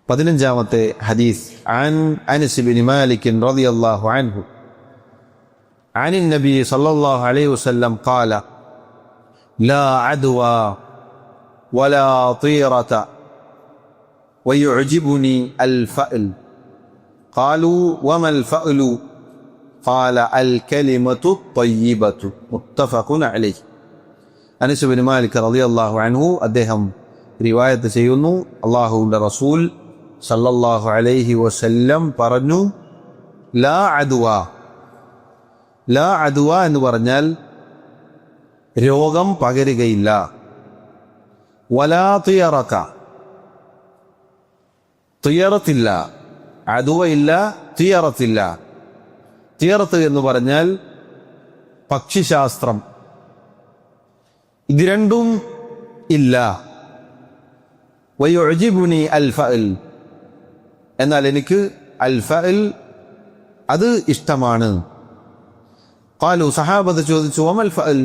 15-ാമത്തെ ഹദീസ് عن أنس بن مالك رضي الله عنه عن النبي صلى الله عليه وسلم قال لا عدوى ولا طيرة ويعجبني الفأل قالوا وما الفأل قال الكلمة الطيبة متفق عليه. അനസ് ബിൻ മാലിക് റളിയല്ലാഹു അൻഹു അദ്ദേഹം റിവായത്ത് ചെയ്യുന്നു, അല്ലാഹുവിൻ്റെ റസൂൽ സല്ലല്ലാഹു അലൈഹി വസല്ലം പറഞ്ഞു, ലാ അദ്വ. ലാ അദ്വ എന്ന് പറഞ്ഞാൽ രോഗം പകരുകയില്ല. വലാ തിയറക, തിയറത്തില്ല. അദ്വ ഇല്ല, തിയറത്തില്ല. തിയറത്ത് എന്ന് പറഞ്ഞാൽ പക്ഷിശാസ്ത്രം. ഇത് രണ്ടും ഇല്ല. വയുഅ്ജിബുനി അൽ ഫഅൽ, എന്നാൽ എനിക്ക് അൽ ഫഅൽ അത് ഇഷ്ടമാണ്. ഖാലു, സഹാബത്ത് ചോദിച്ചു, വമൽ ഫഅൽ,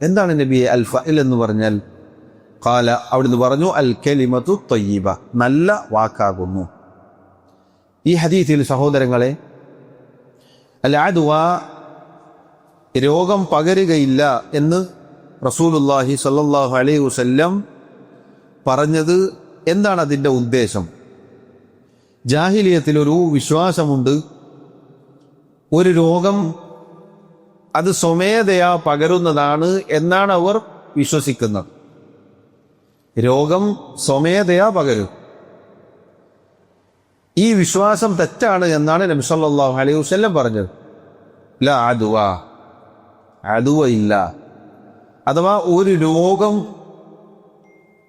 എന്താണ് നബിയെ അൽ ഫഅൽ എന്ന് പറഞ്ഞാൽ? ഖാല, അവിടുന്ന് പറഞ്ഞു, അൽ കലിമത്തു ത്വയ്യിബ, നല്ല വാക്കാകുന്നു. ഈ ഹദീസിൽ സഹോദരങ്ങളെ, അൽ അദ്വ രോഗം പകരുകയില്ല എന്ന് റസൂലുള്ളാഹി സ്വല്ലല്ലാഹു അലൈഹി വസല്ലം പറഞ്ഞത് എന്താണ് അതിൻ്റെ ഉദ്ദേശം? ജാഹിലിയത്തിലൊരു വിശ്വാസമുണ്ട്, ഒരു രോഗം അത് സ്വമേധയാ പകരുന്നതാണ് എന്നാണ് അവർ വിശ്വസിക്കുന്നത്. രോഗം സ്വമേധയാ പകരും. ഈ വിശ്വാസം തെറ്റാണ് എന്നാണ് നബി സല്ലല്ലാഹു അലൈഹി വസല്ലം പറഞ്ഞത്. ലാ അദ്വ, അദ്വ ഇല്ല. അഥവാ ഒരു രോഗം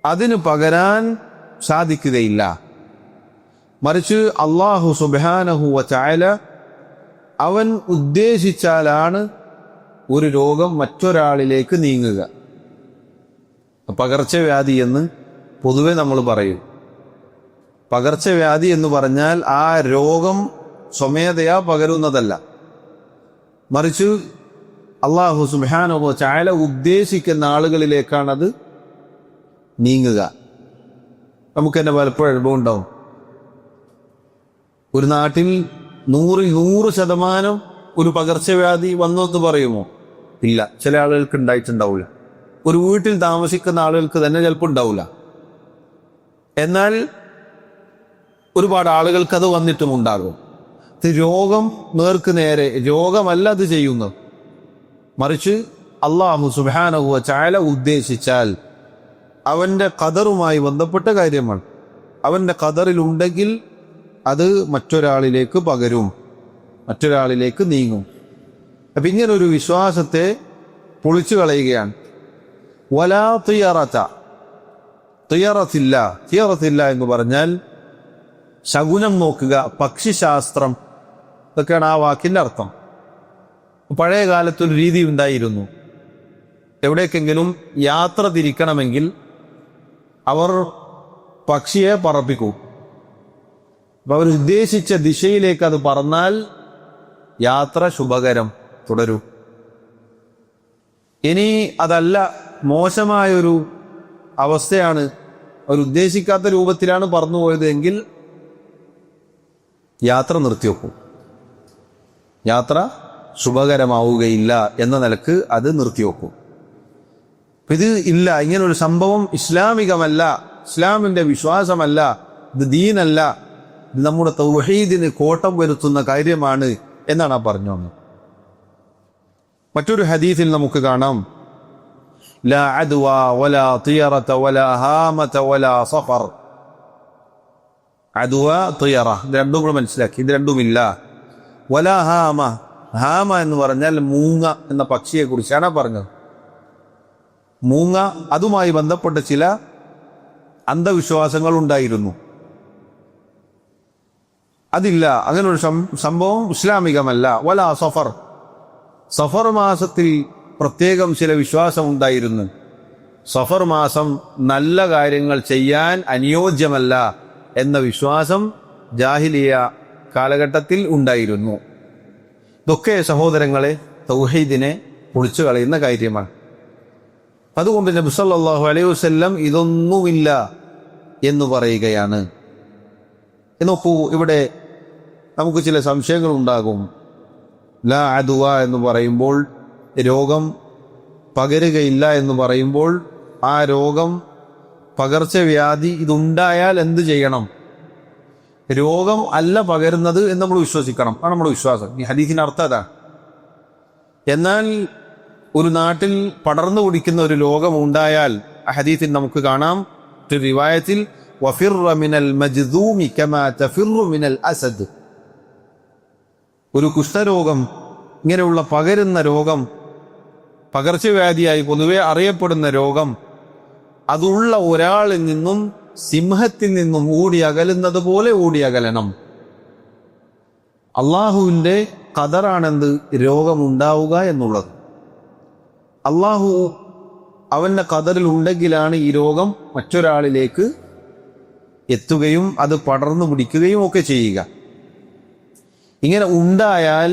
അതിന് പകരാൻ സാധിക്കുകയില്ല. മറിച്ച് അല്ലാഹു സുബ്ഹാനഹു വ തആല അവൻ ഉദ്ദേശിച്ചാലാണ് ഒരു രോഗം മറ്റൊരാളിലേക്ക് നീങ്ങുക. പകർച്ചവ്യാധി എന്ന് പൊതുവെ നമ്മൾ പറയും. പകർച്ചവ്യാധി എന്ന് പറഞ്ഞാൽ ആ രോഗം സ്വമേധയാ പകരുന്നതല്ല, മറിച്ച് അല്ലാഹു സുബ്ഹാനഹു വ തആല ഉദ്ദേശിക്കുന്ന ആളുകളിലേക്കാണത് നീങ്ങുക. നമുക്ക് തന്നെ പലപ്പോഴും അനുഭവം ഉണ്ടാവും. ഒരു നാട്ടിൽ 100% ഒരു പകർച്ചവ്യാധി വന്നെന്ന് പറയുമോ? ഇല്ല, ചില ആളുകൾക്ക് ഉണ്ടായിട്ടുണ്ടാവില്ല. ഒരു വീട്ടിൽ താമസിക്കുന്ന ആളുകൾക്ക് തന്നെ ചിലപ്പോൾ ഉണ്ടാവില്ല. എന്നാൽ ഒരുപാട് ആളുകൾക്ക് അത് വന്നിട്ടും ഉണ്ടാകും. രോഗം നേർക്ക് നേരെ രോഗമല്ല അത് ചെയ്യുന്നത്, മറിച്ച് അല്ലാഹു സുബ്ഹാനഹു വ തആല ഉദ്ദേശിച്ചാൽ അവൻ്റെ ഖദറുമായി ബന്ധപ്പെട്ട കാര്യമാണ്. അവൻ്റെ ഖദറിലുണ്ടെങ്കിൽ അത് മറ്റൊരാളിലേക്ക് പകരും, മറ്റൊരാളിലേക്ക് നീങ്ങും. അപ്പം ഇങ്ങനൊരു വിശ്വാസത്തെ പൊളിച്ചു കളയുകയാണ്. വലാ തിയറത, തിയറത്തില്ല. തിയറത്തില്ല എന്ന് പറഞ്ഞാൽ ശകുനം നോക്കുക, പക്ഷിശാസ്ത്രം, ഇതൊക്കെയാണ് ആ വാക്കിൻ്റെ അർത്ഥം. പഴയ കാലത്തൊരു രീതി ഉണ്ടായിരുന്നു. എവിടേക്കെങ്കിലും യാത്ര തിരിക്കണമെങ്കിൽ അവർ പക്ഷിയെ പറപ്പിക്കും. അപ്പം അവർ ഉദ്ദേശിച്ച ദിശയിലേക്ക് അത് പറന്നാൽ യാത്ര ശുഭകരം തുടരും. ഇനി അതല്ല, മോശമായൊരു അവസ്ഥയാണ്, അവർ ഉദ്ദേശിക്കാത്ത രൂപത്തിലാണ് പറന്നു പോയത് എങ്കിൽ യാത്ര നിർത്തിവെക്കും. യാത്ര ശുഭകരമാവുകയില്ല എന്ന നിലക്ക് അത് നിർത്തിവെക്കും. ഇത് ഇല്ല, ഇങ്ങനൊരു സംഭവം ഇസ്ലാമികമല്ല, ഇസ്ലാമിൻ്റെ വിശ്വാസമല്ല, ഇത് ദീനല്ല, ഇത് നമ്മുടെ തൗഹീദിന് കോട്ടം വരുത്തുന്ന കാര്യമാണ് എന്നാണ് പറഞ്ഞു വന്നത്. മറ്റൊരു ഹദീസിൽ നമുക്ക് കാണാം, ലാ അദ്വ വലാ തിയറത വലാ ഹാമത വലാ സഫർ. അദ്വ, തിയറ, ഇത് രണ്ടും കൂടെ മനസ്സിലാക്കി. ഇത് രണ്ടുമില്ല. വലാ ഹാമ, ഹാമ എന്ന് പറഞ്ഞാൽ മൂങ്ങ എന്ന പക്ഷിയെ കുറിച്ചാണ് പറഞ്ഞത്. മൂങ്ങ, അതുമായി ബന്ധപ്പെട്ട ചില അന്ധവിശ്വാസങ്ങൾ ഉണ്ടായിരുന്നു. അതില്ല, അങ്ങനൊരു സംഭവം ഇസ്ലാമികമല്ല. വലാ സഫർ, സഫർ മാസത്തിൽ പ്രത്യേകം ചില വിശ്വാസം ഉണ്ടായിരുന്നു. സഫർ മാസം നല്ല കാര്യങ്ങൾ ചെയ്യാൻ അനുയോജ്യമല്ല എന്ന വിശ്വാസം ജാഹിലിയ കാലഘട്ടത്തിൽ ഉണ്ടായിരുന്നു. ഇതൊക്കെ സഹോദരങ്ങളെ തൗഹീദിനെ പൊളിച്ചു കളയുന്ന കാര്യമാണ്. അതുകൊണ്ട് നബി സല്ലല്ലാഹു അലൈഹി വസല്ലം ഇതൊന്നുമില്ല എന്ന് പറയുകയാണ്. നോക്കൂ, ഇവിടെ നമുക്ക് ചില സംശയങ്ങൾ ഉണ്ടാകും. ലാ അദുവ എന്ന് പറയുമ്പോൾ, രോഗം പകരുകയില്ല എന്ന് പറയുമ്പോൾ, ആ രോഗം പകർച്ചവ്യാധി ഇതുണ്ടായാൽ എന്ത് ചെയ്യണം? രോഗം അല്ല പകരുന്നത് എന്ന് നമ്മൾ വിശ്വസിക്കണം. ആണ് നമ്മുടെ വിശ്വാസം. ഈ ഹദീസിന്റെ അർത്ഥം അതാണ്. എന്നാൽ ഒരു നാട്ടിൽ പടർന്നു പിടിക്കുന്ന ഒരു രോഗം ഉണ്ടായാൽ ആ ഹദീസിൽ നമുക്ക് കാണാം, ഒരു റിവായത്തിൽ വഫിർറ മിനൽ മജ്ദൂമി കമാ തഫിറു മിനൽ അസദ്. ഒരു കുഷ്ഠരോഗം, ഇങ്ങനെയുള്ള പകരുന്ന രോഗം, പകർച്ചവ്യാധിയായി പൊതുവെ അറിയപ്പെടുന്ന രോഗം, അതുള്ള ഒരാളിൽ നിന്നും സിംഹത്തിൽ നിന്നും ഓടി അകലുന്നത് പോലെ ഓടി അകലണം. അള്ളാഹുവിൻ്റെ ഖദറാണെന്ത്? രോഗമുണ്ടാവുക എന്നുള്ളത്. അള്ളാഹു അവൻ്റെ ഖദറിൽ ഉണ്ടെങ്കിലാണ് ഈ രോഗം മറ്റൊരാളിലേക്ക് എത്തുകയും അത് പടർന്നു പിടിക്കുകയും ഒക്കെ ചെയ്യുക. ഇങ്ങനെ ഉണ്ടായാൽ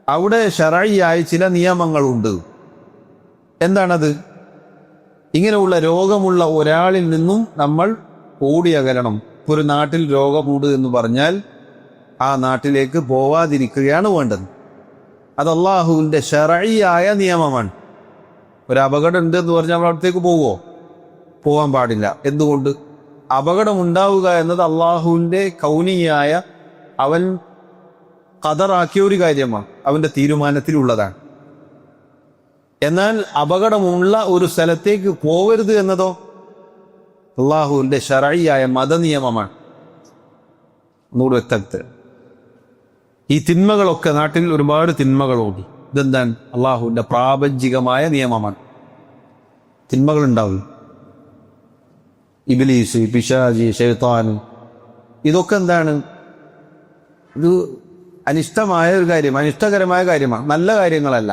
അവിടെ ശറഈയായ ചില നിയമങ്ങളുണ്ട്. എന്താണത്? ഇങ്ങനെയുള്ള രോഗമുള്ള ഒരാളിൽ നിന്നും നമ്മൾ ഓടി അകലണം. ഒരു നാട്ടിൽ രോഗമുണ്ട് എന്ന് പറഞ്ഞാൽ ആ നാട്ടിലേക്ക് പോവാതിരിക്കുകയാണ് വേണ്ടത്. അത് അള്ളാഹുവിൻ്റെ ശറഈയായ നിയമമാണ്. ഒരു അപകടം ഉണ്ട് എന്ന് പറഞ്ഞാൽ നമ്മൾ അവിടത്തേക്ക് പോവാൻ പാടില്ല. എന്തുകൊണ്ട്? അപകടമുണ്ടാവുക എന്നത് അള്ളാഹുവിൻ്റെ കൗനിയായ, അവൻ ഖദറാക്കിയ ഒരു കാര്യമാണ്, അവൻ്റെ തീരുമാനത്തിലുള്ളതാണ്. എന്നാൽ അപകടമുള്ള ഒരു സ്ഥലത്തേക്ക് പോകരുത് എന്നതോ അള്ളാഹുവിൻ്റെ ശറഈയായ മതനിയമമാണ്. ഒന്നുകൂടി വ്യക്തത. ഈ തിന്മകളൊക്കെ, നാട്ടിൽ ഒരുപാട് തിന്മകളുണ്ട്. ഇതെന്താണ്? അള്ളാഹുവിൻ്റെ പ്രാപഞ്ചികമായ നിയമമാണ്. തിന്മകളുണ്ടാവും. ഇബ്ലീസ്, പിശാചി, ശൈത്താൻ, ഇതൊക്കെ എന്താണ്? ഇത് അനിഷ്ടമായ ഒരു കാര്യമാണ്, അനിഷ്ടകരമായ കാര്യമാണ്, നല്ല കാര്യങ്ങളല്ല.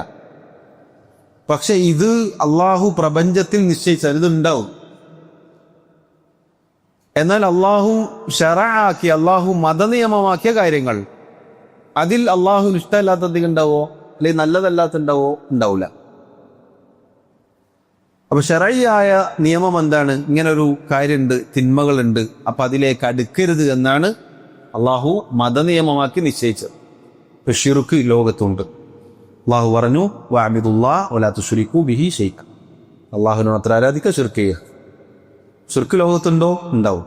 പക്ഷെ ഇത് അള്ളാഹു പ്രപഞ്ചത്തിൽ നിശ്ചയിച്ചാൽ ഇതുണ്ടാവും. എന്നാൽ അള്ളാഹു ശറഅാക്കി, അള്ളാഹു മതനിയമമാക്കിയ കാര്യങ്ങൾ, അതിൽ അള്ളാഹുവിന് ഇഷ്ടമല്ലാത്തത് ഉണ്ടാവോ, അല്ലെങ്കിൽ നല്ലതല്ലാത്തുണ്ടാവോ? ഉണ്ടാവില്ല. അപ്പൊ ശറഈയായ നിയമം എന്താണ്? ഇങ്ങനൊരു കാര്യമുണ്ട്, തിന്മകളുണ്ട്, അപ്പൊ അതിലേക്ക് അടുക്കരുത് എന്നാണ് അള്ളാഹു മതനിയമമാക്കി നിശ്ചയിച്ചത്. ഇപ്പൊ ശിർക്ക് ലോകത്തുണ്ട്. അള്ളാഹു പറഞ്ഞു, വഅബ്ദുല്ലാഹ വലാ തുശ്രികൂ ബിഹി ശൈഅ. അള്ളാഹുവിനോട് അത്ര ആരാധിക്കുക, ശിർക്ക് ചെയ്യുക. ശിർക്ക് ലോകത്തുണ്ടോ? ഉണ്ടാവും.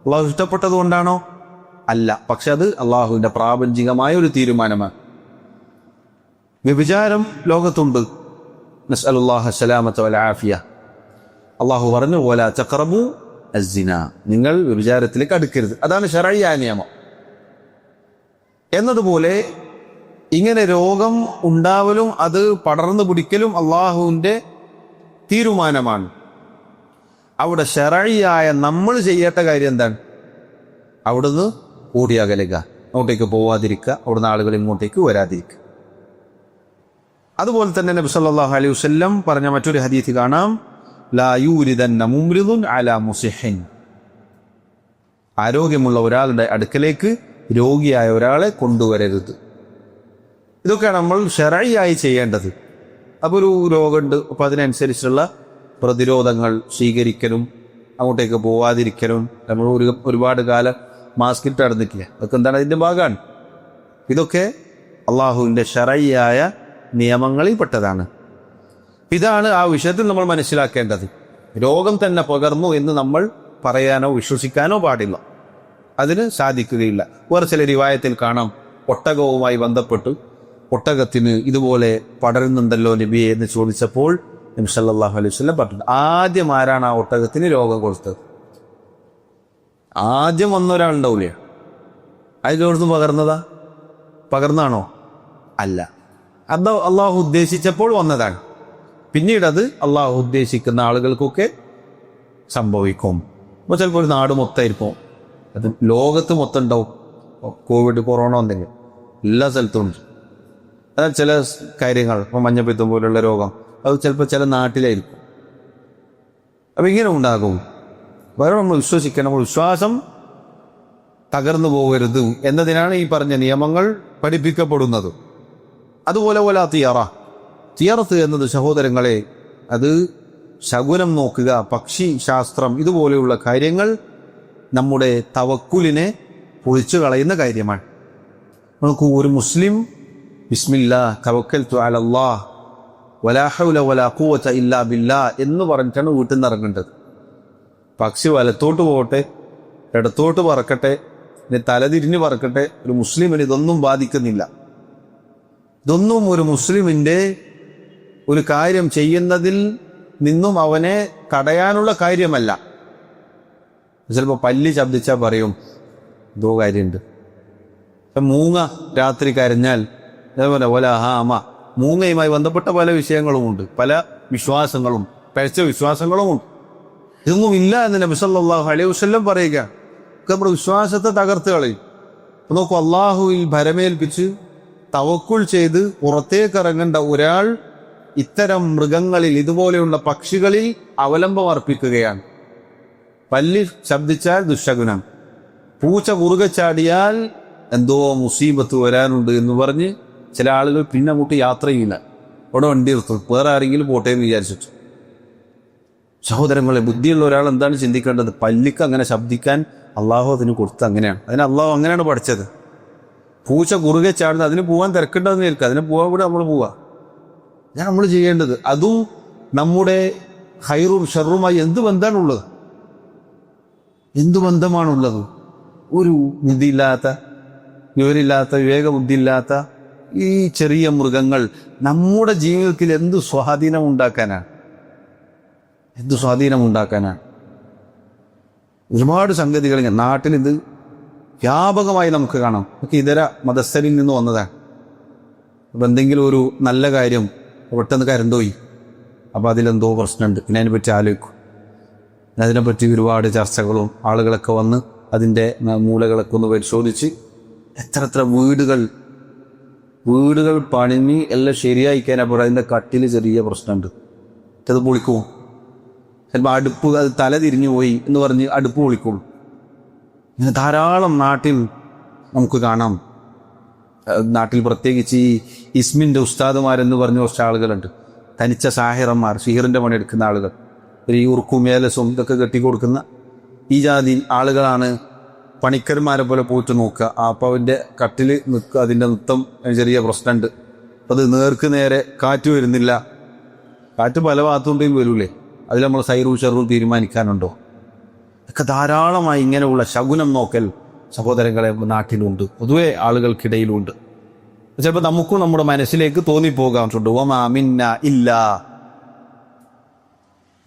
അള്ളാഹു ഇഷ്ടപ്പെട്ടത് കൊണ്ടാണോ? അല്ല. പക്ഷെ അത് അള്ളാഹുവിന്റെ പ്രാപഞ്ചികമായ ഒരു തീരുമാനമാണ്. വ്യഭിചാരം ലോകത്തുണ്ട്. നസ്അലുല്ലാഹ സലാമത വൽ ആഫിയ. അള്ളാഹു പറഞ്ഞു, വലാ തഖറബു അസ്സിന, നിങ്ങൾ വ്യഭിചാരത്തിലേക്ക് അടുക്കരുത്. അതാണ് ശറഈയായ നിയമം. എന്നതുപോലെ ഇങ്ങനെ രോഗം ഉണ്ടാവലും അത് പടർന്നു പിടിക്കലും അള്ളാഹുവിൻ്റെ തീരുമാനമാണ്. അവിടെ ശറഈയായ നമ്മൾ ചെയ്യേണ്ട കാര്യം എന്താണ്? അവിടുന്ന് ഓടി അകലുക, അങ്ങോട്ടേക്ക് പോവാതിരിക്കുക, അവിടുന്ന് ആളുകൾ ഇങ്ങോട്ടേക്ക് വരാതിരിക്കുക. അതുപോലെ തന്നെ നബി സല്ലല്ലാഹു അലൈഹി വസല്ലം പറഞ്ഞ മറ്റൊരു ഹദീസ് കാണാം, ലാ യൂരിദന്ന മുംരിദുൻ അലാ മുസിഹിൻ. ആരോഗ്യമുള്ള ഒരാളുടെ അടുക്കലേക്ക് രോഗിയായ ഒരാളെ കൊണ്ടുവരരുത്. ഇതൊക്കെയാണ് നമ്മൾ ശറഈയായി ചെയ്യേണ്ടത്. അപ്പോൾ ഒരു രോഗമുണ്ട്, അപ്പോൾ അതിനനുസരിച്ചുള്ള പ്രതിരോധങ്ങൾ സ്വീകരിക്കലും അങ്ങോട്ടേക്ക് പോവാതിരിക്കലും. നമ്മൾ ഒരുപാട് കാലം മാസ്ക് ഇട്ട് നടന്നിട്ടില്ല, അതൊക്കെ എന്താണ്? അതിൻ്റെ ഭാഗമാണ്. ഇതൊക്കെ അള്ളാഹുവിൻ്റെ ശറഈയായ നിയമങ്ങളിൽ പെട്ടതാണ്. ഇതാണ് ആ വിഷയത്തിൽ നമ്മൾ മനസ്സിലാക്കേണ്ടത്. രോഗം തന്നെ പകർന്നു എന്ന് നമ്മൾ പറയാനോ വിശ്വസിക്കാനോ പാടില്ല. അതിന് സാധിക്കുകയില്ല. വേറെ ചില റിവായത്തിൽ കാണാം, ഒട്ടകവുമായി ബന്ധപ്പെട്ട് ഒട്ടകത്തിന് ഇതുപോലെ പടരുന്നുണ്ടല്ലോ നബിയെ എന്ന് ചോദിച്ചപ്പോൾ നബി സല്ലല്ലാഹു അലൈഹി വസല്ലം പറഞ്ഞു, ആദ്യം ആരാണ് ആ ഒട്ടകത്തിന് രോഗം കൊടുത്തത്? ആദ്യം വന്ന ഒരാളുണ്ടാവില്ലേ, അതിലോടത്ത് പകർന്നാണോ? അല്ല. അത് അള്ളാഹു ഉദ്ദേശിച്ചപ്പോൾ വന്നതാണ്. പിന്നീട് അത് അള്ളാഹു ഉദ്ദേശിക്കുന്ന ആളുകൾക്കൊക്കെ സംഭവിക്കും. അപ്പോൾ ചിലപ്പോൾ ഒരു നാട് മൊത്തമായിരിക്കും, അത് ലോകത്ത് മൊത്തം ഉണ്ടാവും. കോവിഡ്, കൊറോണ എന്തെങ്കിലും എല്ലാ സ്ഥലത്തും ഉണ്ട്. അതായത് ചില കാര്യങ്ങൾ, ഇപ്പോൾ മഞ്ഞപ്പിത്തം പോലുള്ള രോഗം, അത് ചിലപ്പോൾ ചില നാട്ടിലായിരിക്കും. അപ്പം ഇങ്ങനെ ഉണ്ടാകും. വേറെ നമ്മൾ വിശ്വസിക്കണം. നമ്മൾ വിശ്വാസം തകർന്നു പോകരുത് എന്നതിനാണ് ഈ പറഞ്ഞ നിയമങ്ങൾ പഠിപ്പിക്കപ്പെടുന്നത്. അതുപോലെ തിയറത്ത് എന്നത് സഹോദരങ്ങളെ, അത് ശകുനം നോക്കുക, പക്ഷി ശാസ്ത്രം, ഇതുപോലെയുള്ള കാര്യങ്ങൾ നമ്മുടെ തവക്കുലിനെ പൊളിച്ചു കളയുന്ന കാര്യമാണ്. നമുക്ക് ഒരു മുസ്ലിം ബിസ്മില്ലാ തവക്കൽതു അലല്ലാഹ് വലാ ഹൗല വലാ ഖുവത ഇല്ലാ ബില്ലാഹ് എന്ന് പറഞ്ഞിട്ടാണ് വീട്ടിൽ നിന്ന് ഇറങ്ങേണ്ടത്. പക്ഷി വലത്തോട്ട് പോകട്ടെ, ഇടത്തോട്ട് പറക്കട്ടെ, ഇനി തലതിരിഞ്ഞ് പറക്കട്ടെ, ഒരു മുസ്ലിമിന് ഇതൊന്നും ബാധിക്കുന്നില്ല. ഇതൊന്നും ഒരു മുസ്ലിമിൻ്റെ ഒരു കാര്യം ചെയ്യുന്നതിൽ നിന്നും അവനെ തടയാനുള്ള കാര്യമല്ല. ചിലപ്പോൾ പല്ലി ശബ്ദിച്ചാൽ പറയും എന്തോ കാര്യമുണ്ട്. മൂങ്ങ രാത്രി കരഞ്ഞാൽ അതേപോലെ വലഹാമ, മൂങ്ങയുമായി ബന്ധപ്പെട്ട പല വിഷയങ്ങളുമുണ്ട്, പല വിശ്വാസങ്ങളും പഴച്ച വിശ്വാസങ്ങളുമുണ്ട്. ഇതൊന്നും ഇല്ല എന്ന് നബി സല്ലല്ലാഹു അലൈഹി വസല്ലം പറയുക. നമ്മുടെ വിശ്വാസത്തെ തകർത്ത് കളയും. നോക്കൂ, അള്ളാഹുവിൽ ഭരമേൽപ്പിച്ച് തവക്കുൽ ചെയ്ത് പുറത്തേക്ക് ഇറങ്ങേണ്ട ഒരാൾ ഇത്തരം മൃഗങ്ങളിൽ, ഇതുപോലെയുള്ള പക്ഷികളിൽ അവലംബം അർപ്പിക്കുകയാണ്. പല്ലി ശബ്ദിച്ചാൽ ദുശകുനം, പൂച്ച കുറുകെ ചാടിയാൽ എന്തോ മുസീബത്ത് വരാനുണ്ട് എന്ന് പറഞ്ഞ് ചില ആളുകൾ പിന്നെ അങ്ങോട്ട് യാത്ര ചെയ്യില്ല, അവിടെ വണ്ടി നിർത്തും, വേറെ ആരെങ്കിലും പോട്ടെ എന്ന് വിചാരിച്ചിട്ട്. സഹോദരങ്ങളെ, ബുദ്ധിയുള്ള ഒരാൾ എന്താണ് ചിന്തിക്കേണ്ടത്? പല്ലിക്ക് അങ്ങനെ ശബ്ദിക്കാൻ അള്ളാഹു അതിന് കൊടുത്ത് അങ്ങനെയാണ്, അതിന് അള്ളാഹു അങ്ങനെയാണ് പഠിച്ചത്. പൂച്ച കുറുകെ ചാടുന്നത് അതിന് പോകാൻ തിരക്കുണ്ടെന്ന് കേൾക്കുക, അതിന് പോകാൻ കൂടെ നമ്മൾ പോവുക. ഞാൻ നമ്മൾ ചെയ്യേണ്ടത്. അതും നമ്മുടെ ഖൈറും ഷറുമായി എന്ത് ബന്ധമാണുള്ളത്? എന്തു ബന്ധമാണുള്ളത്? ഒരു ബുദ്ധിയില്ലാത്ത, വിവരമില്ലാത്ത, വിവേകബുദ്ധിയില്ലാത്ത ഈ ചെറിയ മൃഗങ്ങൾ നമ്മുടെ ജീവിതത്തിൽ എന്ത് സ്വാധീനമുണ്ടാക്കാനാണ്? എന്ത് സ്വാധീനമുണ്ടാക്കാനാണ്? ഒരുപാട് സംഗതികൾ നാട്ടിൽ ഇത് വ്യാപകമായി നമുക്ക് കാണാം. നമുക്ക് ഇതര മതസ്ഥരിൽ നിന്ന് വന്നതാണ്. അപ്പം എന്തെങ്കിലും ഒരു നല്ല കാര്യം പെട്ടെന്ന് കരണ്ട് പോയി, അപ്പോൾ അതിലെന്തോ പ്രശ്നമുണ്ട്, പിന്നെ അതിനെപ്പറ്റി ആലോചിക്കും. അതിനെപ്പറ്റി ഒരുപാട് ചർച്ചകളും ആളുകളൊക്കെ വന്ന് അതിൻ്റെ മൂലകളൊക്കെ ഒന്ന് പരിശോധിച്ച് എത്ര വീടുകൾ പണിഞ്ഞ് എല്ലാം ശരിയായിക്കാനാ പറയുക. അതിൻ്റെ കട്ടിൽ ചെറിയ പ്രശ്നമുണ്ട്, അത് പൊളിക്കും. ചിലപ്പോൾ അടുപ്പ് അത് തല തിരിഞ്ഞു പോയി എന്ന് പറഞ്ഞ് അടുപ്പ് പൊളിക്കും. ഇങ്ങനെ ധാരാളം നാട്ടിൽ നമുക്ക് കാണാം. നാട്ടിൽ പ്രത്യേകിച്ച് ഈ ഇസ്മിൻ്റെ ഉസ്താദുമാരെന്ന് പറഞ്ഞ കുറച്ച് ആളുകളുണ്ട്, തനിച്ച സാഹിറന്മാർ, സിഹിറിൻ്റെ പണിയെടുക്കുന്ന ആളുകൾ, ഒരു ഉറുക്കും മേലസും ഇതൊക്കെ കെട്ടിക്കൊടുക്കുന്ന ഈ ജാതി ആളുകളാണ് പണിക്കന്മാരെ പോലെ പോയിട്ട് നോക്കുക. അപ്പോൾ അവൻ്റെ കട്ടിൽ നിൽക്കുക, അതിൻ്റെ നൃത്തം ചെറിയ പ്രശ്നമുണ്ട്, അത് നേർക്ക് നേരെ കാറ്റ് വരുന്നില്ല. കാറ്റ് പല ഭാഗത്തുകൊണ്ടും വരൂലേ, അതിൽ നമ്മൾ സൈറും ഷെറും തീരുമാനിക്കാനുണ്ടോ? ഒക്കെ ധാരാളമായി ഇങ്ങനെയുള്ള ശകുനം നോക്കൽ സഹോദരങ്ങളെ നാട്ടിലുണ്ട്, പൊതുവെ ആളുകൾക്കിടയിലുണ്ട്. ചിലപ്പോൾ നമുക്കും നമ്മുടെ മനസ്സിലേക്ക് തോന്നിപ്പോകാറുണ്ട്, വമാ മിന്ന ഇല്ല,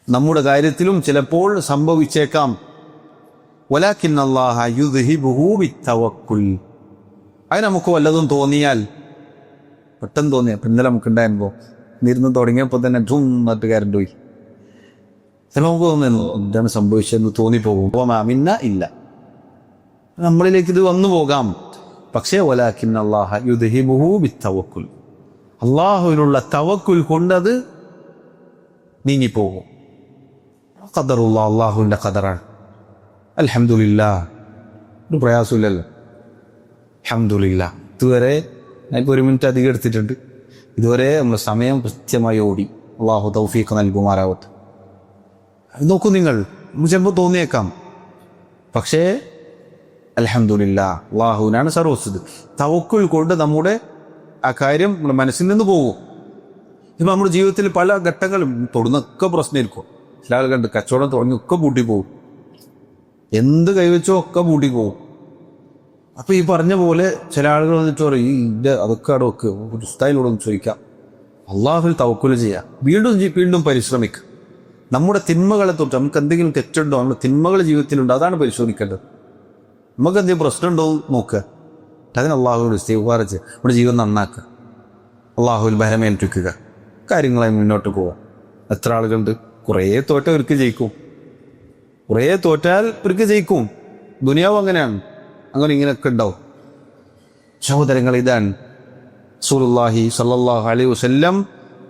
നമ്മുടെ കാര്യത്തിലും ചിലപ്പോൾ സംഭവിച്ചേക്കാം. വലാകിന്നല്ലാഹ യുദ്ഹിബുഹു ബിത്തവക്കുൽ. അത് നമുക്ക് വല്ലതും തോന്നിയാൽ, പെട്ടെന്ന് തോന്നിയ ഇന്നലെ നമുക്കുണ്ടായിരുന്നോ, ഇരുന്ന് തുടങ്ങിയപ്പോൾ തന്നെ ധും നട്ട് കരണ്ട് പോയി, ചിലപ്പോൾ നമുക്ക് തോന്നുന്നു എന്താണ് സംഭവിച്ചതെന്ന് തോന്നിപ്പോകും. വമാ മിന്ന ഇല്ല, നമ്മളിലേക്ക് ഇത് വന്നു പോകാം. പക്ഷേ വലാകിന്നല്ലാഹ യുദ്ഹിബുഹു ബിത്തവക്കുൽ, അള്ളാഹുവിനുള്ള തവക്കുൽ കൊണ്ടത് നീങ്ങിപ്പോകും. ഖദറുല്ലാ, അള്ളാഹുവിൻ്റെ ഖദറാണ്. അൽഹംദുലില്ലാഹ്, ഒരു പ്രയാസമില്ലല്ലോ, അൽഹംദുലില്ലാഹ്. ഇതുവരെ ഞാനിപ്പോൾ 1 മിനിറ്റ് അധികം എടുത്തിട്ടുണ്ട്. ഇതുവരെ നമ്മൾ സമയം കൃത്യമായി ഓടി. അള്ളാഹു തൗഫീഖ് നൽകുമാറാവട്ടെ. നോക്കൂ, നിങ്ങൾ ചിലപ്പോൾ തോന്നിയേക്കാം, പക്ഷേ അൽഹംദുലില്ലാഹ്, അള്ളാഹുവിനാണ് സർവസ്വത്. തവക്കുൽ കൊണ്ട് നമ്മുടെ ആ കാര്യം നമ്മുടെ മനസ്സിൽ നിന്ന് പോകും. ഇപ്പം നമ്മുടെ ജീവിതത്തിൽ പല ഘട്ടങ്ങളും തൊടുന്നൊക്കെ പ്രശ്നമായിരിക്കും. ചില ആളുകളുണ്ട് കച്ചവടം തുടങ്ങിയൊക്കെ പൂട്ടിപ്പോകും, എന്ത് കൈവച്ചോ ഒക്കെ പൂട്ടിപ്പോകും. അപ്പോൾ ഈ പറഞ്ഞ പോലെ ചില ആളുകൾ വന്നിട്ട് പറയും, ഇതിൻ്റെ അതൊക്കെ അവിടെ വെക്കുക, ഒരു ഉസ്താദിനോടൊന്ന് ചോദിക്കാം. അള്ളാഹുവിൽ തവക്കുൽ ചെയ്യുക, വീണ്ടും പരിശ്രമിക്കുക. നമ്മുടെ തിന്മകളെ തൊട്ട് നമുക്ക് എന്തെങ്കിലും തെറ്റുണ്ടോ, നമ്മുടെ തിന്മകൾ ജീവിതത്തിലുണ്ടോ, അതാണ് പരിശോധിക്കേണ്ടത്. നമുക്ക് എന്തെങ്കിലും പ്രശ്നമുണ്ടോ നോക്കുക, അതിന് അള്ളാഹുവിനോട് ഇസ്തിഗ്ഫാർ ചെയ്യുക, നമ്മുടെ ജീവിതം നന്നാക്കുക, അള്ളാഹുവിൽ ഭരമേൽപ്പിക്കുക, കാര്യങ്ങളായി മുന്നോട്ട് പോവുക. എത്ര ആളുകളുണ്ട്, കുറേ തോറ്റാൽ ഒരിക്കൽ ജയിക്കും, കുറേ തോറ്റാൽ ഒരിക്കൽ ജയിക്കും. ദുനിയാവ് അങ്ങനെയാണ്, അങ്ങനെ ഇങ്ങനെയൊക്കെ ഉണ്ടാവും. സഹോദരങ്ങൾ, ഇതാണ് റസൂലുള്ളാഹി സ്വല്ലല്ലാഹു അലൈഹി വസല്ലം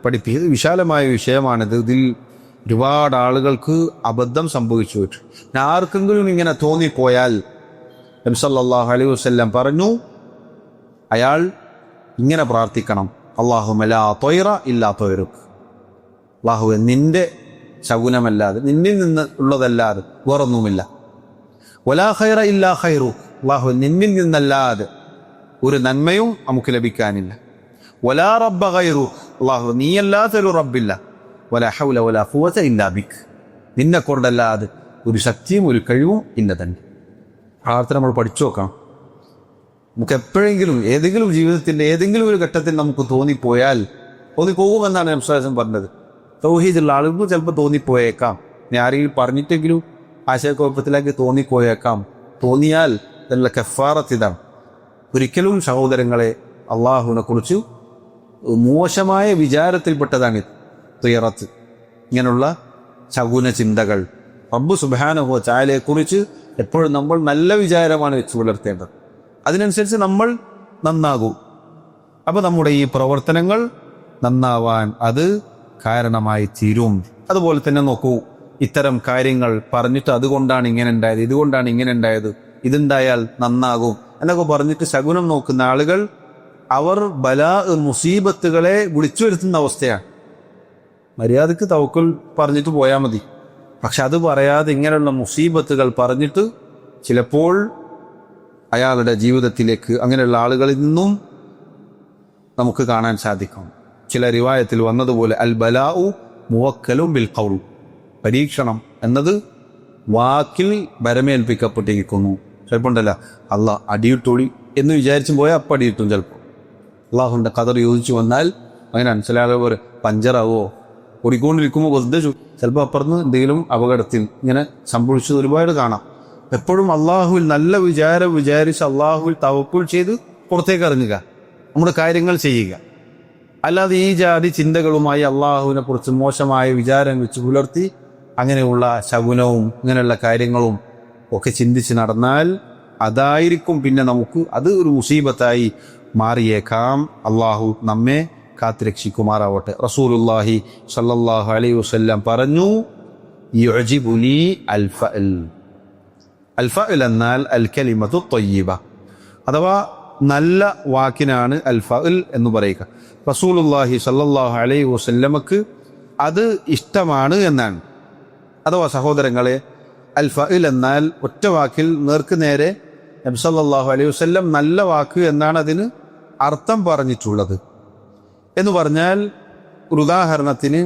പഠിപ്പിച്ചത്. വിശാലമായ വിഷയമാണിത്. ഇതിൽ ഒരുപാട് ആളുകൾക്ക് അബദ്ധം സംഭവിച്ചു പോയിട്ട്, ആർക്കെങ്കിലും ഇങ്ങനെ തോന്നിപ്പോയാൽ നബി സല്ലല്ലാഹു അലൈഹി വസല്ലം പറഞ്ഞു, അയാൾ ഇങ്ങനെ പ്രാർത്ഥിക്കണം, അല്ലാഹുമ്മ ലാ ത്വയ്റ ഇല്ലാ ത്വയ്റുക്. അല്ലാഹുവേ, നിന്റെ ശകുനമല്ലാതെ, നിന്നിൽ നിന്ന് ഉള്ളതല്ലാതെ വേറൊന്നുമില്ല. വലാ ഖൈറ ഇല്ലാ ഖൈറു, അല്ലാഹു നിന്നിൽ നിന്നല്ലാതെ ഒരു നന്മയും നമുക്ക് ലഭിക്കാനില്ല. വലാ റബ്ബ ഖൈറു, അല്ലാഹു നീയല്ലാത്തൊരു റബ്ബില്ല. വലാ ഹൗല വലാ ഖുവത ഇല്ലാ ബിക്, നിന്നെ കൊണ്ടല്ലാതെ ഒരു ശക്തിയും ഒരു കഴിവും ഇല്ല തന്നെ. പ്രാർത്ഥന നമ്മൾ പഠിച്ചു നോക്കാം. നമുക്ക് എപ്പോഴെങ്കിലും ഏതെങ്കിലും ജീവിതത്തിൻ്റെ ഏതെങ്കിലും ഒരു ഘട്ടത്തിൽ നമുക്ക് തോന്നിപ്പോകുമെന്നാണ് നബി പറഞ്ഞത്. തൗഹീദുള്ള ആളുകൾക്ക് ചിലപ്പോൾ തോന്നിപ്പോയേക്കാം, ഞാൻ ആരെങ്കിലും പറഞ്ഞിട്ടെങ്കിലും ആശയക്കുഴപ്പത്തിലേക്ക് തോന്നിപ്പോയേക്കാം. തോന്നിയാൽ നല്ല കഫാറത്ത് ഇതാണ്. ഒരിക്കലും സഹോദരങ്ങളെ അള്ളാഹുവിനെ കുറിച്ച് മോശമായ വിചാരത്തിൽപ്പെട്ടതാണ് തുയറത്ത്, ഇങ്ങനെയുള്ള ശകുന ചിന്തകൾ. റബ്ബ് സുബ്ഹാനഹു വ തആലയെക്കുറിച്ച് എപ്പോഴും നമ്മൾ നല്ല വിചാരമാണ് വെച്ച് പുലർത്തേണ്ടത്. അതിനനുസരിച്ച് നമ്മൾ നന്നാകും. അപ്പോൾ നമ്മുടെ ഈ പ്രവർത്തനങ്ങൾ നന്നാവാൻ അത് കാരണമായി തീരും. അതുപോലെ തന്നെ നോക്കൂ, ഇത്തരം കാര്യങ്ങൾ പറഞ്ഞിട്ട് അതുകൊണ്ടാണ് ഇങ്ങനെ ഉണ്ടായത്, ഇതുകൊണ്ടാണ് ഇങ്ങനെ ഉണ്ടായത്, ഇതുണ്ടായാൽ നന്നാകും എന്നൊക്കെ പറഞ്ഞിട്ട് ശകുനം നോക്കുന്ന ആളുകൾ അവർ ബലാ മുസീബത്തുകളെ വിളിച്ചു വരുത്തുന്ന അവസ്ഥയാണ്. മര്യാദക്ക് തവക്കുൽ പറഞ്ഞിട്ട് പോയാൽ മതി. പക്ഷെ അത് പറയാതെ ഇങ്ങനെയുള്ള മുസീബത്തുകൾ പറഞ്ഞിട്ട് ചിലപ്പോൾ അയാളുടെ ജീവിതത്തിലേക്ക് അങ്ങനെയുള്ള ആളുകളിൽ നിന്നും നമുക്ക് കാണാൻ സാധിക്കും. ചില റിവായത്തിൽ വന്നതുപോലെ അൽ ബലാഉ മുവക്കലും ബിൽ ഖൗൽ, പരീക്ഷണം എന്നത് വാക്കിൽ ബരമേൽപ്പിക്കപ്പെട്ടിരിക്കുന്നു. ചിലപ്പോൾ ഉണ്ടല്ല അള്ളാഹ് അടിയിട്ടൊളി എന്ന് വിചാരിച്ചും പോയാൽ അപ്പം അടിയിട്ടും. ചിലപ്പോൾ അള്ളാഹുവിൻ്റെ ഖദർ യോജിച്ചു വന്നാൽ അങ്ങനെയാണ്. ചില ആളുകൾ പഞ്ചറാവോ ഓടിക്കൊണ്ടിരിക്കുമ്പോൾ വെറുതെ ചിലപ്പോൾ അപ്പുറത്ത് എന്തെങ്കിലും അപകടത്തിൽ ഇങ്ങനെ സംഭവിച്ചത് ഒരുപാട് കാണാം. എപ്പോഴും അള്ളാഹുവിൽ നല്ല വിചാരം വിചാരിച്ച് അള്ളാഹുവിൽ തവക്കുൽ ചെയ്ത് പുറത്തേക്ക് ഇറങ്ങുക, നമ്മുടെ കാര്യങ്ങൾ ചെയ്യുക. അല്ലാതെ ഈ ജാതി ചിന്തകളുമായി അള്ളാഹുവിനെ കുറിച്ച് മോശമായ വിചാരം വെച്ച് പുലർത്തി അങ്ങനെയുള്ള ശകുനവും ഇങ്ങനെയുള്ള കാര്യങ്ങളും ഒക്കെ ചിന്തിച്ച് നടന്നാൽ അതായിരിക്കും പിന്നെ നമുക്ക് അത് ഒരു മുസീബത്തായി മാറിയേക്കാം. അള്ളാഹു നമ്മെ കാത്തുരക്ഷിക്കുമാറാവട്ടെ. റസൂലുള്ളാഹി സ്വല്ലല്ലാഹു അലൈഹി വസല്ലം പറഞ്ഞു, യുഅജിബുനി അൽഫഅൽ. അൽഫഅൽ എന്നാൽ അൽ കലിമത്തു ത്വയ്യിബ, അഥവാ നല്ല വാക്കിനാണ് അൽഫഅൽ എന്ന് പറയുക. റസൂലുള്ളാഹി സ്വല്ലല്ലാഹു അലൈഹി വസല്ലമക്ക് അത് ഇഷ്ടമാണ് എന്നാണ്. അഥവാ സഹോദരങ്ങളെ, അൽഫഅൽ എന്നാൽ ഒറ്റ വാക്കിൽ നേർക്ക് നേരെ നബി സല്ലല്ലാഹു അലൈഹി വസല്ലം നല്ല വാക്ക് എന്നാണ് അതിന് അർത്ഥം പറഞ്ഞിട്ടുള്ളത്. എന്ന് പറഞ്ഞാൽ ഒരു ഉദാഹരണത്തിന്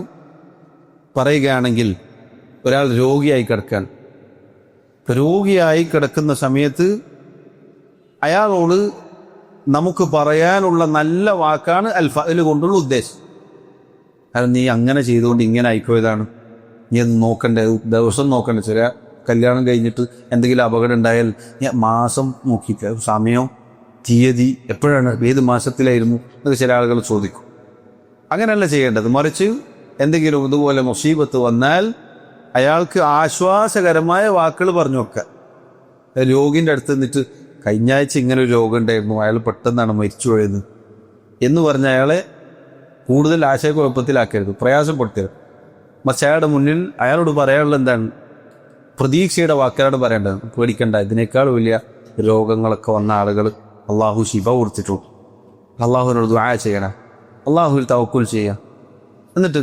പറയുകയാണെങ്കിൽ, ഒരാൾ രോഗിയായി കിടക്കാൻ, രോഗിയായി കിടക്കുന്ന സമയത്ത് അയാളോട് നമുക്ക് പറയാനുള്ള നല്ല വാക്കാണ് അൽഫഅൽ കൊണ്ടുള്ള ഉദ്ദേശം. കാരണം നീ അങ്ങനെ ചെയ്തുകൊണ്ട് ഇങ്ങനെ ആയിപ്പോയതാണ്, നീ അത് നോക്കണ്ടേ, ദിവസം നോക്കണ്ടേ. ചില കല്യാണം കഴിഞ്ഞിട്ട് എന്തെങ്കിലും അപകടം ഉണ്ടായാൽ ഞാൻ മാസം നോക്കിയിട്ട് സമയം തീയതി എപ്പോഴാണ് ഏത് മാസത്തിലായിരുന്നു എന്നൊക്കെ ചില ആളുകൾ ചോദിക്കും. അങ്ങനെയല്ല ചെയ്യേണ്ടത്. മറിച്ച് എന്തെങ്കിലും ഇതുപോലെ മുസീബത്ത് വന്നാൽ അയാൾക്ക് ആശ്വാസകരമായ വാക്കുകൾ പറഞ്ഞു വെക്കുക. രോഗിൻ്റെ അടുത്ത് നിന്നിട്ട് കഴിഞ്ഞ ആഴ്ച ഇങ്ങനെ ഒരു രോഗം ഉണ്ടായിരുന്നു, അയാൾ പെട്ടെന്നാണ് മരിച്ചു പോയത് എന്ന് പറഞ്ഞ അയാളെ കൂടുതൽ ആശയക്കുഴപ്പത്തിലാക്കരുത്, പ്രയാസപ്പെടുത്തരുത്. മറിച്ച് അയാളുടെ മുന്നിൽ അയാളോട് പറയാനുള്ള എന്താണ്, പ്രതീക്ഷയുടെ വാക്കുകളോട് പറയേണ്ടത്. പേടിക്കണ്ട, ഇതിനേക്കാൾ വലിയ രോഗങ്ങളൊക്കെ വന്ന ആളുകൾ അള്ളാഹു ശിഫ കൊടുത്തിട്ടുണ്ട്. അള്ളാഹുവിനോട് ദുആ ചെയ്യണം, അള്ളാഹുവിൽ തവക്കുൽ ചെയ്യുക. എന്നിട്ട്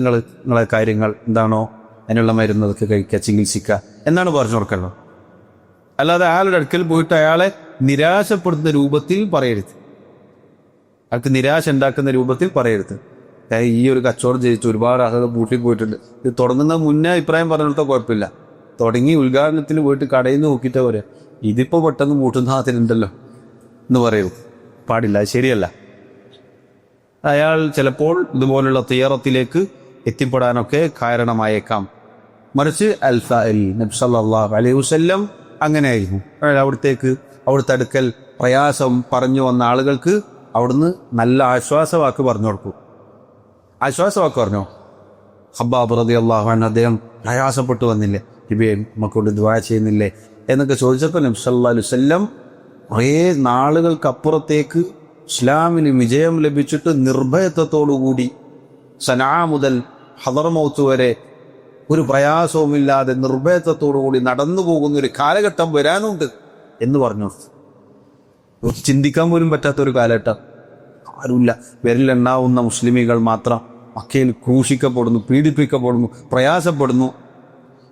നിങ്ങളെ കാര്യങ്ങൾ എന്താണോ അതിനുള്ള മരുന്നതൊക്കെ കഴിക്കുക, ചികിത്സിക്കുക എന്നാണ് പറഞ്ഞു കൊടുക്കേണ്ടത്. അല്ലാതെ അയാളുടെ അടുക്കൽ പോയിട്ട് അയാളെ നിരാശപ്പെടുത്തുന്ന രൂപത്തിൽ പറയരുത്, അയാൾക്ക് നിരാശ ഉണ്ടാക്കുന്ന രൂപത്തിൽ പറയരുത്. ഈ ഒരു കച്ചവടം ചെയ്തിട്ട് ഒരുപാട് ആളുകൾ പൂട്ടിൽ പോയിട്ടുണ്ട്, ഇത് തുടങ്ങുന്ന മുന്നേ അഭിപ്രായം പറഞ്ഞിടത്തോ കുഴപ്പമില്ല, തുടങ്ങി ഉദ്ഘാടനത്തിന് പോയിട്ട് കടയിൽ നിന്ന് നോക്കിയിട്ട് പറയാം ഇതിപ്പോൾ പെട്ടെന്ന് മൂട്ടുന്ന അതിനുണ്ടല്ലോ എന്ന് പറയൂ. പാടില്ല, ശരിയല്ല. അയാൾ ചിലപ്പോൾ ഇതുപോലുള്ള തിയറത്തിലേക്ക് എത്തിപ്പെടാനൊക്കെ കാരണമായേക്കാം. മറിച്ച് അൽഫഅൽ, നബി സല്ലല്ലാഹു അലൈഹി വസല്ലം അങ്ങനെയായിരുന്നു. അവിടുത്തെ അടുക്കൽ പ്രയാസം പറഞ്ഞു വന്ന ആളുകൾക്ക് അവിടുന്ന് നല്ല ആശ്വാസവാക്ക് പറഞ്ഞു കൊടുക്കും. ആശ്വാസവാക്ക് പറഞ്ഞോ, ഹബ്ബാബ് റളിയല്ലാഹു അൻഹു അദ്ദേഹം പ്രയാസപ്പെട്ടു വന്നില്ലേ, നബിയെ നമുക്കൊണ്ട് ദുആ ചെയ്യുന്നില്ലേ എന്നൊക്കെ ചോദിച്ചപ്പോൾ നബി സല്ലല്ലാഹു അലൈഹി വസല്ലം കുറേ നാളുകൾക്കപ്പുറത്തേക്ക് ഇസ്ലാമിന് വിജയം ലഭിച്ചിട്ട് നിർഭയത്വത്തോടുകൂടി സനാ മുതൽ ഹദർമൗത്ത് വരെ ഒരു പ്രയാസവുമില്ലാതെ നിർഭയത്വത്തോടുകൂടി നടന്നു പോകുന്ന ഒരു കാലഘട്ടം വരാനുണ്ട് എന്ന് പറഞ്ഞു. ചിന്തിക്കാൻ പോലും പറ്റാത്തൊരു കാലഘട്ടം. ആരുമില്ല, വിരലെണ്ണാവുന്ന മുസ്ലിമികൾ മാത്രം മക്കയിൽ ക്രൂശിക്കപ്പെടുന്നു, പീഡിപ്പിക്കപ്പെടുന്നു, പ്രയാസപ്പെടുന്നു.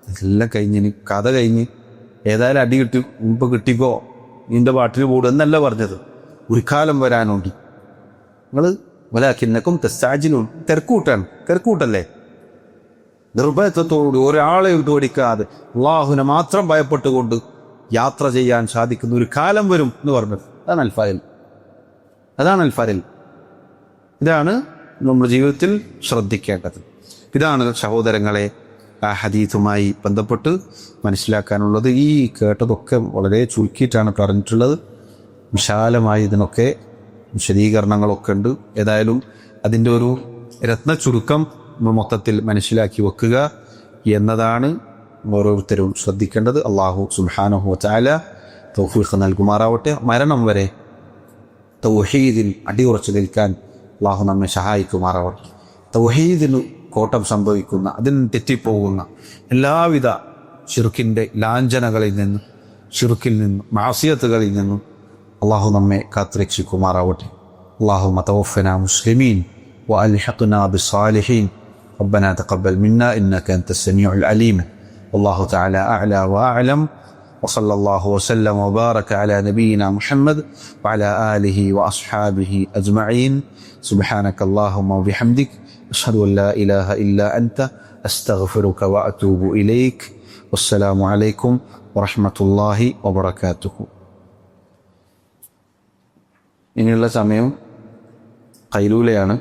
ഇതെല്ലാം കഴിഞ്ഞിന് കഥ കഴിഞ്ഞ് ഏതായാലും അടി കിട്ടി മുമ്പ് കിട്ടിക്കോ നിന്റെ പാട്ടിൽ കൂടും എന്നല്ല പറഞ്ഞത്. ഒരു കാലം വരാനുണ്ട് നിങ്ങൾ വലാക്കിന്നക്കും തെസ്സാജിനും തിരക്കൂട്ടല്ലേ, നിർഭയത്വത്തോടുകൂടി ഒരാളെ വിട്ടുപിടിക്കാതെ അള്ളാഹുവിനെ മാത്രം ഭയപ്പെട്ടുകൊണ്ട് യാത്ര ചെയ്യാൻ സാധിക്കുന്ന ഒരു കാലം വരും എന്ന് പറഞ്ഞത്. അതാണ് അൽഫാരിൽ. ഇതാണ് നമ്മുടെ ജീവിതത്തിൽ ശ്രദ്ധിക്കേണ്ടത്. ഇതാണ് സഹോദരങ്ങളെ ആ ഹദീസുമായി ബന്ധപ്പെട്ട് മനസ്സിലാക്കാനുള്ളത്. ഈ കേട്ടതൊക്കെ വളരെ ചുരുക്കിയിട്ടാണ് പറഞ്ഞിട്ടുള്ളത്. വിശാലമായി ഇതിനൊക്കെ വിശദീകരണങ്ങളൊക്കെ ഉണ്ട്. ഏതായാലും അതിൻ്റെ ഒരു രത്ന ചുരുക്കം മൊത്തത്തിൽ മനസ്സിലാക്കി വെക്കുക എന്നതാണ് ഓരോരുത്തരും ശ്രദ്ധിക്കേണ്ടത്. അള്ളാഹു സുബ്ഹാനഹു വ തആല തൗഫീഖ് നൽകുമാറാവട്ടെ. മരണം വരെ തൗഹീദിൽ അടിയുറച്ചു നിൽക്കാൻ അള്ളാഹു നമ്മെ സഹായിക്കുമാറാവട്ടെ. തൗഹീദിന് കോട്ടം സംഭവിക്കുന്ന, അതിന് തെറ്റിപ്പോകുന്ന എല്ലാവിധ ശിർക്കിൻ്റെ ലാഞ്ചനകളിൽ നിന്നും, ശിർക്കിൽ നിന്നും, മാസിയത്തുകളിൽ നിന്നും അള്ളാഹു നമ്മെ കാത്തുരക്ഷിക്കുമാറാവട്ടെ. അല്ലാഹുമ്മ തവഫനാ മുസ്ലിമീൻ വഅൽഹിഖ്നാ ബിസ്സാലിഹീൻ. ربنا تقبل منا إنك أنت السميع العليم. والله تعالى أعلى وأعلم. وصلى الله وسلم وبارك على نبينا محمد وعلى آله وأصحابه أجمعين. سبحانك اللهم وبحمدك أشهد أن لا إله إلا أنت أستغفرك وأتوب إليك. والسلام عليكم ورحمة الله وبركاته. ഇനിയുള്ള സമയം ഖൈലൂലയാണ്.